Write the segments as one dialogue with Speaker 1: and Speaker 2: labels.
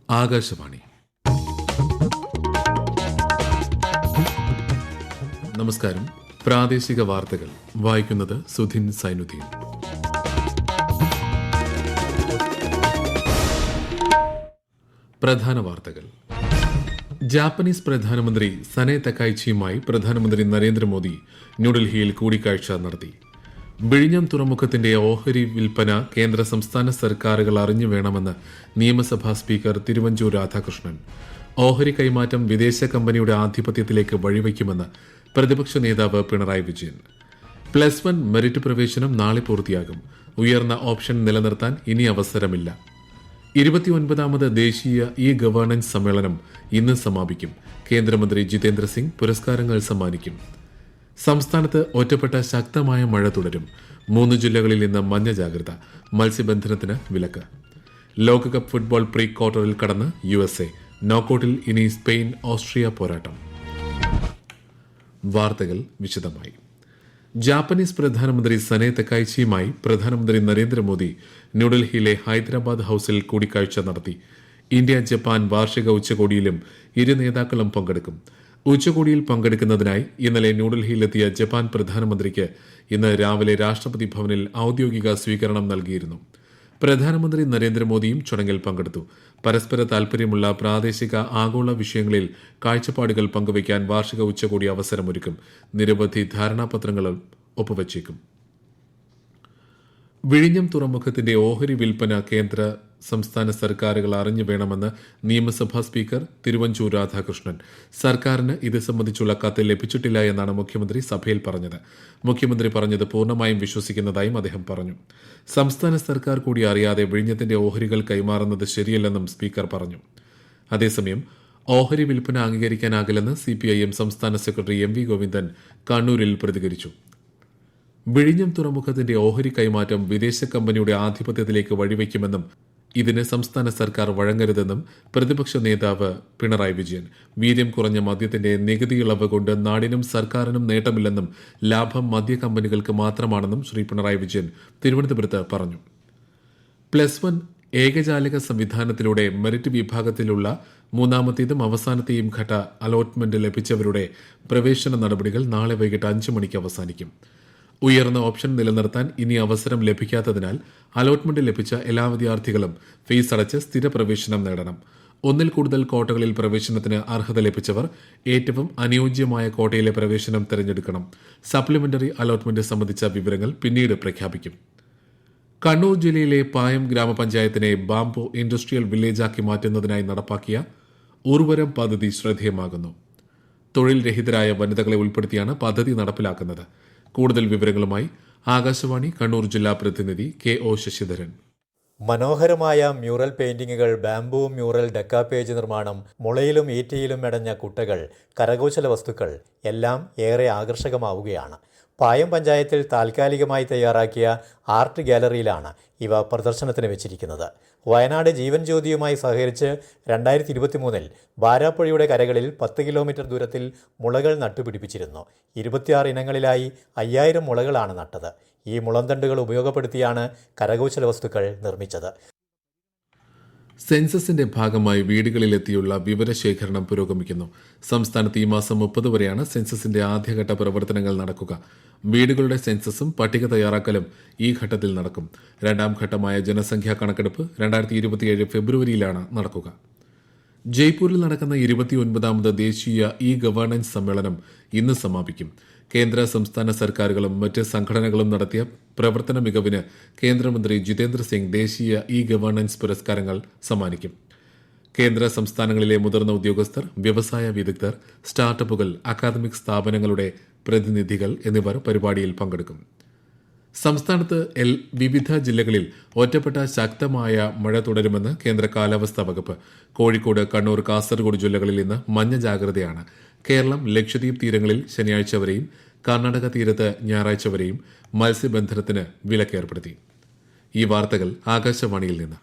Speaker 1: ആകാശവാണി. നമസ്കാരം. പ്രാദേശിക വാർത്തകൾ വായിക്കുന്നത് സുധിൻ സൈനുദ്ദീൻ. പ്രധാന വാർത്തകൾ. ജാപ്പനീസ് പ്രധാനമന്ത്രി സനെ തകായിച്ചിയുമായി പ്രധാനമന്ത്രി നരേന്ദ്രമോദി ന്യൂഡൽഹിയിൽ കൂടിക്കാഴ്ച നടത്തി. വിഴിഞ്ഞം തുറമുഖത്തിന്റെ ഓഹരി വിൽപ്പന കേന്ദ്ര സംസ്ഥാന സർക്കാരുകൾ അറിഞ്ഞു വേണമെന്ന് നിയമസഭാ സ്പീക്കർ തിരുവഞ്ചൂർ രാധാകൃഷ്ണൻ. ഓഹരി കൈമാറ്റം വിദേശ കമ്പനിയുടെ ആധിപത്യത്തിലേക്ക് വഴിവെക്കുമെന്ന് പ്രതിപക്ഷ നേതാവ് പിണറായി വിജയൻ. +1 മെറിറ്റ് പ്രവേശനം നാളെ പൂർത്തിയാകും. ഉയർന്ന ഓപ്ഷൻ നിലനിർത്താൻ ഇനി അവസരമില്ല. 29ാമത് ദേശീയ ഇ ഗവേണൻസ് സമ്മേളനം ഇന്ന് സമാപിക്കും. കേന്ദ്രമന്ത്രി ജിതേന്ദ്ര സിംഗ് പുരസ്കാരങ്ങൾ സമ്മാനിക്കും. സംസ്ഥാനത്ത് ഒറ്റപ്പെട്ട ശക്തമായ മഴ തുടരും. 3 ജില്ലകളിൽ ഇന്ന് മഞ്ഞ ജാഗ്രത. മത്സ്യബന്ധനത്തിന് വിലക്ക്. ലോകകപ്പ് ഫുട്ബോൾ പ്രീ ക്വാർട്ടറിൽ കടന്ന് USA. നോക്കൌട്ടിൽ ഇനി സ്പെയിൻ ഓസ്ട്രിയ പോരാട്ടം. വാർത്തകൾ വിശദമായി. ജാപ്പനീസ് പ്രധാനമന്ത്രി സനെ തകായിച്ചിയുമായി പ്രധാനമന്ത്രി നരേന്ദ്രമോദി ന്യൂഡൽഹിയിലെ ഹൈദരാബാദ് ഹൌസിൽ കൂടിക്കാഴ്ച നടത്തി. ഇന്ത്യ ജപ്പാൻ വാർഷിക ഉച്ചകോടിയിലും ഇരു നേതാക്കളും പങ്കെടുക്കും. ഉച്ചകോടിയിൽ പങ്കെടുക്കുന്നതിനായി ഇന്നലെ ന്യൂഡൽഹിയിലെത്തിയ ജപ്പാൻ പ്രധാനമന്ത്രിക്ക് ഇന്ന് രാവിലെ രാഷ്ട്രപതി ഭവനിൽ ഔദ്യോഗിക സ്വീകരണം നൽകിയിരുന്നു. പ്രധാനമന്ത്രി നരേന്ദ്രമോദിയും ചടങ്ങിൽ പങ്കെടുത്തു. പരസ്പര താൽപര്യമുള്ള പ്രാദേശിക ആഗോള വിഷയങ്ങളിൽ കാഴ്ചപ്പാടുകൾ പങ്കുവയ്ക്കാൻ വാർഷിക ഉച്ചകോടി അവസരമൊരുക്കും. നിരവധി ധാരണാപത്രങ്ങളും ഒപ്പുവച്ചേക്കും. വിഴിഞ്ഞം തുറമുഖത്തിന്റെ ഓഹരി വിൽപ്പന കേന്ദ്ര സംസ്ഥാന സർക്കാരുകൾ അറിഞ്ഞു വേണമെന്ന് നിയമസഭാ സ്പീക്കർ തിരുവഞ്ചൂർ രാധാകൃഷ്ണൻ. സർക്കാരിന് ഇത് സംബന്ധിച്ചുള്ള കത്ത് ലഭിച്ചിട്ടില്ല എന്നാണ് മുഖ്യമന്ത്രി സഭയിൽ പറഞ്ഞത്. മുഖ്യമന്ത്രി പറഞ്ഞത് പൂർണ്ണമായും വിശ്വസിക്കുന്നതായും അദ്ദേഹം പറഞ്ഞു. സംസ്ഥാന സർക്കാർ കൂടി അറിയാതെ വിഴിഞ്ഞത്തിന്റെ ഓഹരികൾ കൈമാറുന്നത് ശരിയല്ലെന്നും സ്പീക്കർ പറഞ്ഞു. അതേസമയം ഓഹരി വിൽപ്പന അംഗീകരിക്കാനാകില്ലെന്ന് CPIM സംസ്ഥാന സെക്രട്ടറി MV ഗോവിന്ദൻ കണ്ണൂരിൽ പ്രതികരിച്ചു. വിഴിഞ്ഞം തുറമുഖത്തിന്റെ ഓഹരി കൈമാറ്റം വിദേശ കമ്പനിയുടെ ആധിപത്യത്തിലേക്ക് വഴിവെക്കുമെന്നും ഇതിന് സംസ്ഥാന സർക്കാർ വഴങ്ങരുതെന്നും പ്രതിപക്ഷ നേതാവ് പിണറായി വിജയൻ. വീര്യം കുറഞ്ഞ മദ്യത്തിന്റെ നികുതി ഇളവ് കൊണ്ട് നാടിനും സർക്കാരിനും നേട്ടമില്ലെന്നും ലാഭം മദ്യ കമ്പനികൾക്ക് മാത്രമാണെന്നും ശ്രീ പിണറായി വിജയൻ തിരുവനന്തപുരത്ത് പറഞ്ഞു. +1 ഏകജാലക സംവിധാനത്തിലൂടെ മെറിറ്റ് വിഭാഗത്തിലുള്ള മൂന്നാമത്തേതും അവസാനത്തെയും ഘട്ട അലോട്ട്മെന്റ് ലഭിച്ചവരുടെ പ്രവേശന നടപടികൾ നാളെ വൈകിട്ട് 5 മണിക്ക് അവസാനിക്കും. ഉയർന്ന ഓപ്ഷൻ നിലനിർത്താൻ ഇനി അവസരം ലഭിക്കാത്തതിനാൽ അലോട്ട്മെന്റ് ലഭിച്ച എല്ലാ വിദ്യാർത്ഥികളും ഫീസ് അടച്ച് സ്ഥിര പ്രവേശനം നേടണം. ഒന്നിൽ കൂടുതൽ കോട്ടകളിൽ പ്രവേശനത്തിന് അർഹത ലഭിച്ചവർ ഏറ്റവും അനുയോജ്യമായ കോട്ടയിലെ പ്രവേശനം തിരഞ്ഞെടുക്കണം. സപ്ലിമെന്ററി അലോട്ട്മെന്റ് സംബന്ധിച്ച വിവരങ്ങൾ പിന്നീട് പ്രഖ്യാപിക്കും. കണ്ണൂർ ജില്ലയിലെ പായം ഗ്രാമപഞ്ചായത്തിനെ ബാംബു ഇൻഡസ്ട്രിയൽ വില്ലേജാക്കി മാറ്റുന്നതിനായി നടപ്പാക്കിയ ഉർവരം പദ്ധതി ശ്രദ്ധേയമാകുന്നു. തൊഴിൽ രഹിതരായ വനിതകളെ ഉൾപ്പെടുത്തിയാണ് പദ്ധതി നടപ്പിലാക്കുന്നത്. കൂടുതൽ വിവരങ്ങളുമായി ആകാശവാണി കണ്ണൂർ ജില്ലാ പ്രതിനിധി KO ശശിധരൻ.
Speaker 2: മനോഹരമായ മ്യൂറൽ പെയിന്റിങ്ങുകൾ, ബാംബു മ്യൂറൽ ഡെക്കാപേജ് നിർമ്മാണം, മുളയിലും ഈറ്റയിലും മെടഞ്ഞ കുട്ടകൾ, കരകൗശല വസ്തുക്കൾ എല്ലാം ഏറെ ആകർഷകമാവുകയാണ്. പായം പഞ്ചായത്തിൽ താൽക്കാലികമായി തയ്യാറാക്കിയ ആർട്ട് ഗാലറിയിലാണ് ഇവ പ്രദർശനത്തിന് വെച്ചിരിക്കുന്നത്. വയനാട് ജീവൻ ജ്യോതിയുമായി സഹകരിച്ച് 2023 ബാരാപ്പുഴയുടെ കരകളിൽ 10 കിലോമീറ്റർ ദൂരത്തിൽ മുളകൾ നട്ടുപിടിപ്പിച്ചിരുന്നു. 26 ഇനങ്ങളിലായി 5000 മുളകളാണ് നട്ടത്. ഈ മുളന്തണ്ടുകൾ ഉപയോഗപ്പെടുത്തിയാണ് കരകൗശല വസ്തുക്കൾ നിർമ്മിച്ചത്.
Speaker 1: സെൻസസിന്റെ ഭാഗമായി വീടുകളിലെത്തിയുള്ള വിവരശേഖരണം പുരോഗമിക്കുന്നു. സംസ്ഥാനത്ത് ഈ മാസം 30 വരെയാണ് സെൻസസിന്റെ ആദ്യഘട്ട പ്രവർത്തനങ്ങൾ നടക്കുക. വീടുകളുടെ സെൻസസും പട്ടിക തയ്യാറാക്കലും ഈ ഘട്ടത്തിൽ നടക്കും. രണ്ടാം ഘട്ടമായ ജനസംഖ്യാ കണക്കെടുപ്പ് 2027 ഫെബ്രുവരിയിലാണ് നടക്കുക. ജയ്പൂരിൽ നടക്കുന്ന 29ാമത് ദേശീയ ഇ ഗവേണൻസ് സമ്മേളനം ഇന്ന് സമാപിക്കും. കേന്ദ്ര സംസ്ഥാന സർക്കാരുകളും മറ്റ് സംഘടനകളും നടത്തിയ പ്രവർത്തന മികവിന് കേന്ദ്രമന്ത്രി ജിതേന്ദ്ര സിംഗ് ദേശീയ ഇ ഗവേണൻസ് പുരസ്കാരങ്ങൾ സമ്മാനിക്കും. കേന്ദ്ര സംസ്ഥാനങ്ങളിലെ മുതിർന്ന ഉദ്യോഗസ്ഥർ, വ്യവസായ വിദഗ്ധർ, സ്റ്റാർട്ടപ്പുകൾ, അക്കാദമിക് സ്ഥാപനങ്ങളുടെ പ്രതിനിധികൾ എന്നിവർ പരിപാടിയിൽ പങ്കെടുക്കും. സംസ്ഥാനത്ത് വിവിധ ജില്ലകളിൽ ഒറ്റപ്പെട്ട ശക്തമായ മഴ തുടരുമെന്ന് കേന്ദ്ര കാലാവസ്ഥാ വകുപ്പ്. കോഴിക്കോട്, കണ്ണൂർ, കാസർഗോഡ് ജില്ലകളിൽ ഇന്ന് മഞ്ഞ ജാഗ്രതയാണ്. കേരളം, ലക്ഷദ്വീപ് തീരങ്ങളിൽ ശനിയാഴ്ച വരെയും കർണാടക തീരത്ത് ഞായറാഴ്ച വരെയും മത്സ്യബന്ധനത്തിന് വിലക്കേർപ്പെടുത്തി. ഈ വാർത്തകൾ ആകാശവാണിയിൽ നിന്ന്.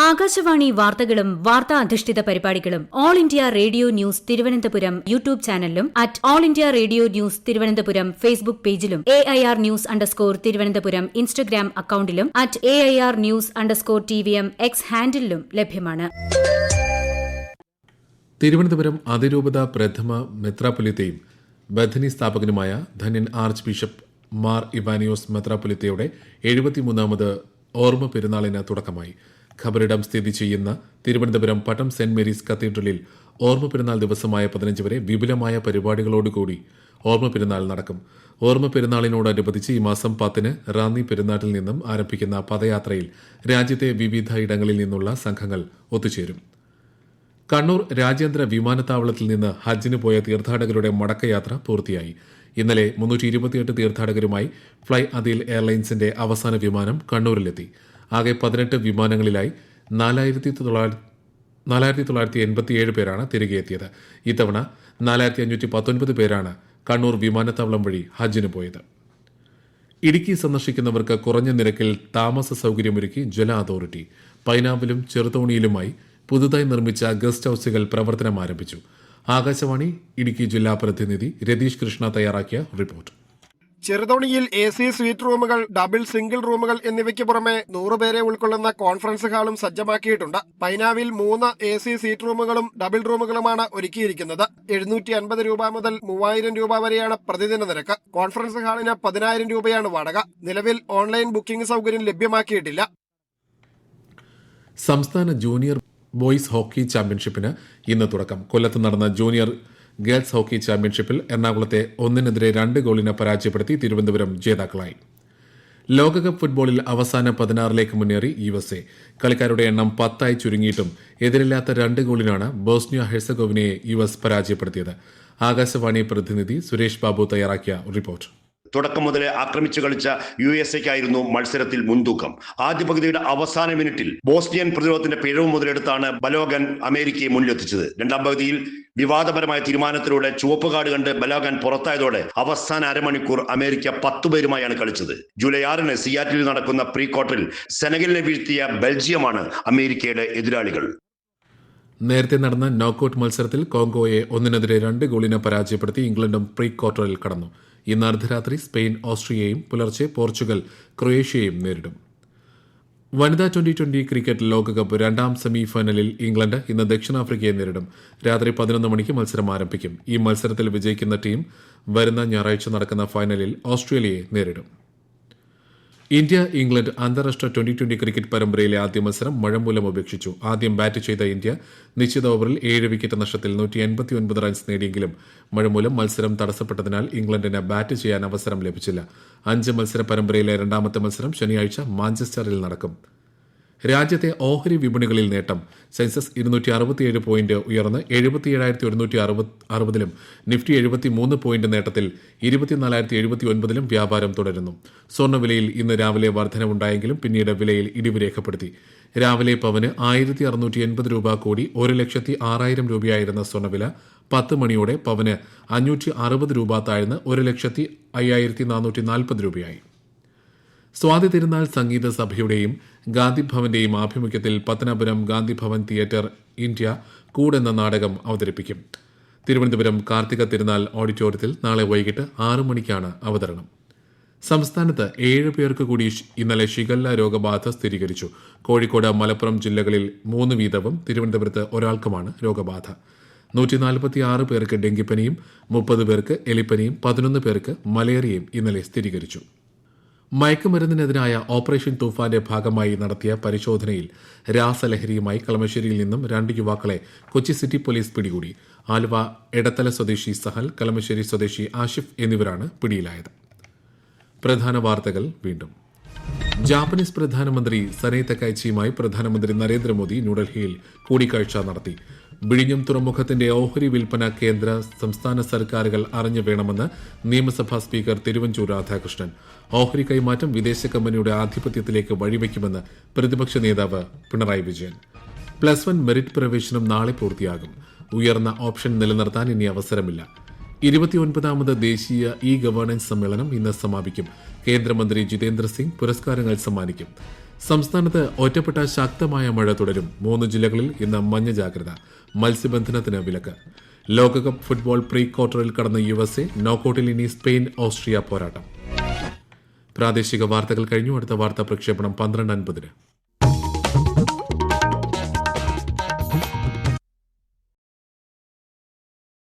Speaker 3: ആകാശവാണി വാർത്തകളും വാർത്താ അധിഷ്ഠിത പരിപാടികളും all India radio news Thiruvananthapuram YouTube ചാനലിലും all India radio news Thiruvananthapuram Facebook പേജിലും AIR News തിരുവനന്തപുരം ഇൻസ്റ്റഗ്രാം അക്കൌണ്ടിലും AIR News TVM X ഹാൻഡിലും ലഭ്യമാണ്.
Speaker 1: തിരുവനന്തപുരം അതിരൂപത പ്രഥമ മെത്രാപ്പൊലീത്തയും ബഥനി സ്ഥാപകനുമായ ധന്യൻ ആർച്ച് ബിഷപ്പ് മാർ ഇവാനിയോസ് മെത്രാപ്പൊലീത്തയുടെ 73ാമത് ഓർമ്മ പെരുന്നാളിന് തുടക്കമായി. ഖബറിടം സ്ഥിതി ചെയ്യുന്ന തിരുവനന്തപുരം പട്ടം സെന്റ് മേരീസ് കത്തീഡ്രലിൽ ഓർമ്മ പെരുന്നാൾ ദിവസമായ 15 വരെ വിപുലമായ പരിപാടികളോടുകൂടി ഓർമ്മ പെരുന്നാൾ നടക്കും. ഓർമ്മ പെരുന്നാളിനോടനുബന്ധിച്ച് ഈ മാസം 10-ന് റാന്നി പെരുന്നാട്ടിൽ നിന്നും ആരംഭിക്കുന്ന പദയാത്രയിൽ രാജ്യത്തെ വിവിധ ഇടങ്ങളിൽ നിന്നുള്ള സംഘങ്ങൾ ഒത്തുചേരും. കണ്ണൂർ രാജ്യാന്തര വിമാനത്താവളത്തിൽ നിന്ന് ഹജ്ജിന് പോയ തീർത്ഥാടകരുടെ മടക്കയാത്ര പൂർത്തിയായി. ഇന്നലെ 328 തീർത്ഥാടകരുമായി ഫ്ലൈ അദീൽ എയർലൈൻസിന്റെ അവസാന വിമാനം കണ്ണൂരിലെത്തി. ആകെ 18 വിമാനങ്ങളിലായി 4,987 പേരാണ് തിരികെ എത്തിയത്. ഇത്തവണ 4,519 പേരാണ് കണ്ണൂർ വിമാനത്താവളം വഴി ഹജ്ജിന് പോയത്. ഇടുക്കി സന്ദർശിക്കുന്നവർക്ക് കുറഞ്ഞ നിരക്കിൽ താമസ സൌകര്യമൊരുക്കി ജല അതോറിറ്റി. പൈനാവിലും ചെറുതോണിയിലുമായി പുതുതായി നിർമ്മിച്ച ഗസ്റ്റ് ഹൌസുകൾ പ്രവർത്തനം ആരംഭിച്ചു. ആകാശവാണി ഇടുക്കി ജില്ലാ പ്രതിനിധി രതീഷ് കൃഷ്ണ തയ്യാറാക്കിയ റിപ്പോർട്ട്.
Speaker 4: ചെറുതോണിയിൽ AC സ്വീറ്റ് റൂമുകൾ, ഡബിൾ സിംഗിൾ റൂമുകൾ എന്നിവയ്ക്ക് പുറമെ 100 പേരെ ഉൾക്കൊള്ളുന്ന കോൺഫറൻസ് ഹാളും സജ്ജമാക്കിയിട്ടുണ്ട്. പൈനാവിൽ 3 AC സീറ്റ് റൂമുകളും ഡബിൾ റൂമുകളുമാണ് ഒരുക്കിയിരിക്കുന്നത്. 750 രൂപ മുതൽ 3000 രൂപ വരെയാണ് പ്രതിദിന നിരക്ക്. കോൺഫറൻസ് ഹാളിന് 10,000 രൂപയാണ് വാടക. നിലവിൽ ഓൺലൈൻ ബുക്കിംഗ് സൗകര്യം ലഭ്യമാക്കിയിട്ടില്ല.
Speaker 1: സംസ്ഥാന ജൂനിയർ ബോയ്സ് ഹോക്കി ചാമ്പ്യൻഷിപ്പിന് ഇന്ന് തുടക്കം. കൊല്ലത്ത് നടന്ന ജൂനിയർ ഗേൾസ് ഹോക്കി ചാമ്പ്യൻഷിപ്പിൽ എറണാകുളത്തെ 1-2 ഗോളിന് പരാജയപ്പെടുത്തി തിരുവനന്തപുരം ജേതാക്കളായി. ലോകകപ്പ് ഫുട്ബോളിൽ അവസാന 16ലേക്ക് മുന്നേറി USA. കളിക്കാരുടെ എണ്ണം 10 ചുരുങ്ങിയിട്ടും എതിരില്ലാത്ത 2 ഗോളിനാണ് ബോസ്നിയ ഹെർസഗോവിനയെ US പരാജയപ്പെടുത്തിയത്. ആകാശവാണി പ്രതിനിധി സുരേഷ് ബാബു തയ്യാറാക്കിയ റിപ്പോർട്ട്.
Speaker 5: തുടക്കം മുതലേ ആക്രമിച്ചു കളിച്ച USA മത്സരത്തിൽ മുൻതൂക്കം. ആദ്യ പകുതിയുടെ അവസാന മിനിറ്റിൽ ബോസ്നിയൻ പ്രതിരോധത്തിന്റെ പിഴവ് മുതലെടുത്താണ് ബലോഗൻ അമേരിക്കയെ മുന്നിലെത്തിച്ചത്. രണ്ടാം പകുതിയിൽ വിവാദപരമായ തീരുമാനത്തിലൂടെ ചുവപ്പ് കാർഡ് കണ്ട് ബലോഗൻ പുറത്തായതോടെ അവസാന അരമണിക്കൂർ അമേരിക്ക 10 പേരുമായാണ് കളിച്ചത്. ജൂലൈ 6-ന് സിയാറ്റിൽ നടക്കുന്ന പ്രീ ക്വാർട്ടറിൽ സെനഗലിനെ വീഴ്ത്തിയ ബെൽജിയമാണ് അമേരിക്കയുടെ എതിരാളികൾ.
Speaker 1: നേരത്തെ നടന്ന നോക്കൌട്ട് മത്സരത്തിൽ കോങ്കോയെ 1-2 ഗോളിന് പരാജയപ്പെടുത്തി ഇംഗ്ലണ്ടും പ്രീ ക്വാർട്ടറിൽ കടന്നു. ഇന്ന് അർദ്ധരാത്രി സ്പെയിൻ ഓസ്ട്രിയയും പുലർച്ചെ പോർച്ചുഗൽ ക്രൊയേഷ്യയും നേരിടും. വനിതാ 2020 ക്രിക്കറ്റ് ലോകകപ്പ് 2ാം സെമിഫൈനലിൽ ഇംഗ്ലണ്ട് ഇന്ന് ദക്ഷിണാഫ്രിക്കയെ നേരിടും. രാത്രി 11 മണിക്ക് മത്സരം ആരംഭിക്കും. ഈ മത്സരത്തിൽ വിജയിക്കുന്ന ടീം വരുന്ന ഞായറാഴ്ച നടക്കുന്ന ഫൈനലിൽ ഓസ്ട്രേലിയയെ നേരിടും. ഇന്ത്യ ഇംഗ്ലണ്ട് അന്താരാഷ്ട്ര 2020 ക്രിക്കറ്റ് പരമ്പരയിലെ ആദ്യ മത്സരം മഴ മൂലം ഉപേക്ഷിച്ചു. ആദ്യം ബാറ്റ് ചെയ്ത ഇന്ത്യ നിശ്ചിത ഓവറിൽ 7 വിക്കറ്റ് നഷ്ടത്തിൽ 189 റൺസ് നേടിയെങ്കിലും മഴ മൂലം മത്സരം തടസ്സപ്പെട്ടതിനാൽ ഇംഗ്ലണ്ടിന് ബാറ്റ് ചെയ്യാൻ അവസരം ലഭിച്ചില്ല. 5 മത്സര പരമ്പരയിലെ 2ാമത്തെ മത്സരം ശനിയാഴ്ച മാഞ്ചസ്റ്ററിൽ നടക്കും. രാജ്യത്തെ ഓഹരി വിപണികളിൽ നേട്ടം. സെൻസസ് 267 പോയിന്റ് ഉയർന്ന് 77,160-ലും നിഫ്റ്റി 73 പോയിന്റ് നേട്ടത്തിൽ 24,079-ലും വ്യാപാരം തുടരുന്നു. സ്വർണ്ണവിലയിൽ ഇന്ന് രാവിലെ വർധനവുണ്ടായെങ്കിലും പിന്നീട് വിലയിൽ ഇടിവ് രേഖപ്പെടുത്തി. രാവിലെ പവന് 1,680 രൂപ കൂടി 1,06,000 രൂപയായിരുന്ന സ്വർണ്ണവില 10 മണിയോടെ പവന് 560 രൂപ താഴ്ന്ന് 1,05,440 രൂപയായി. സ്വാതി തിരുനാൾ സംഗീത സഭയുടെയും ഗാന്ധിഭവന്റെയും ആഭിമുഖ്യത്തിൽ പത്തനാപുരം ഗാന്ധിഭവൻ തിയേറ്റർ ഇന്ത്യ കൂട് എന്ന നാടകം അവതരിപ്പിക്കും. തിരുവനന്തപുരം കാർത്തിക തിരുനാൾ ഓഡിറ്റോറിയത്തിൽ നാളെ വൈകിട്ട് 6 മണിക്കാണ് അവതരണം. സംസ്ഥാനത്ത് 7 പേർക്ക് കൂടി ഇന്നലെ ഷിഗല്ല രോഗബാധ സ്ഥിരീകരിച്ചു. കോഴിക്കോട്, മലപ്പുറം ജില്ലകളിൽ 3 വീതവും തിരുവനന്തപുരത്ത് ഒരാൾക്കുമാണ് രോഗബാധ. 146 പേർക്ക് ഡെങ്കിപ്പനിയും 30 പേർക്ക് എലിപ്പനിയും 11 പേർക്ക് മലേറിയയും ഇന്നലെ സ്ഥിരീകരിച്ചു. മയക്കുമരുന്നിനെതിരായ ഓപ്പറേഷൻ തൂഫാന്റെ ഭാഗമായി നടത്തിയ പരിശോധനയിൽ രാസലഹരിയുമായി കളമശ്ശേരിയിൽ നിന്നും 2 യുവാക്കളെ കൊച്ചി സിറ്റി പോലീസ് പിടികൂടി. ആലുവ എടത്തല സ്വദേശി സഹൽ, കളമശ്ശേരി സ്വദേശി ആഷിഫ് എന്നിവരാണ് പിടിയിലായത്. പ്രധാന വാർത്തകൾ വീണ്ടും. ജാപ്പനീസ് പ്രധാനമന്ത്രി സനെ തകൈച്ചിയുമായി പ്രധാനമന്ത്രി നരേന്ദ്രമോദി ന്യൂഡൽഹിയിൽ കൂടിക്കാഴ്ച നടത്തി. വിഴിഞ്ഞം തുറമുഖത്തിന്റെ ഓഹരി വിൽപ്പന കേന്ദ്ര സംസ്ഥാന സർക്കാരുകൾ അറിഞ്ഞു വേണമെന്ന് നിയമസഭാ സ്പീക്കർ തിരുവഞ്ചൂർ രാധാകൃഷ്ണൻ. ഓഹരി കൈമാറ്റം വിദേശ കമ്പനിയുടെ ആധിപത്യത്തിലേക്ക് വഴിവെക്കുമെന്ന് പ്രതിപക്ഷ നേതാവ് പിണറായി വിജയൻ. +1 മെറിറ്റ് പ്രവേശനം നാളെ പൂർത്തിയാകും. ഉയർന്ന ഓപ്ഷൻ നിലനിർത്താൻ ഇനി അവസരമില്ല. 29ാമത് ദേശീയ ഗവേണൻസ് സമ്മേളനം ഇന്ന് സമാപിക്കും. കേന്ദ്രമന്ത്രി ജിതേന്ദ്ര സിംഗ് പുരസ്കാരങ്ങൾ സമ്മാനിക്കും. സംസ്ഥാനത്ത് ഒറ്റപ്പെട്ട ശക്തമായ മഴ തുടരും. 3 ജില്ലകളിൽ ഇന്ന് മഞ്ഞ ജാഗ്രത. മത്സ്യബന്ധനത്തിന് വിലക്ക്. ലോകകപ്പ് ഫുട്ബോൾ പ്രീ ക്വാർട്ടറിൽ കടന്ന USA. നോക്കൌട്ടിൽ ഇനി സ്പെയിൻ ഓസ്ട്രിയ പോരാട്ടം. പ്രാദേശിക വാർത്തകൾ കഴിഞ്ഞു. അടുത്ത വാർത്താ പ്രക്ഷേപണം 12:50.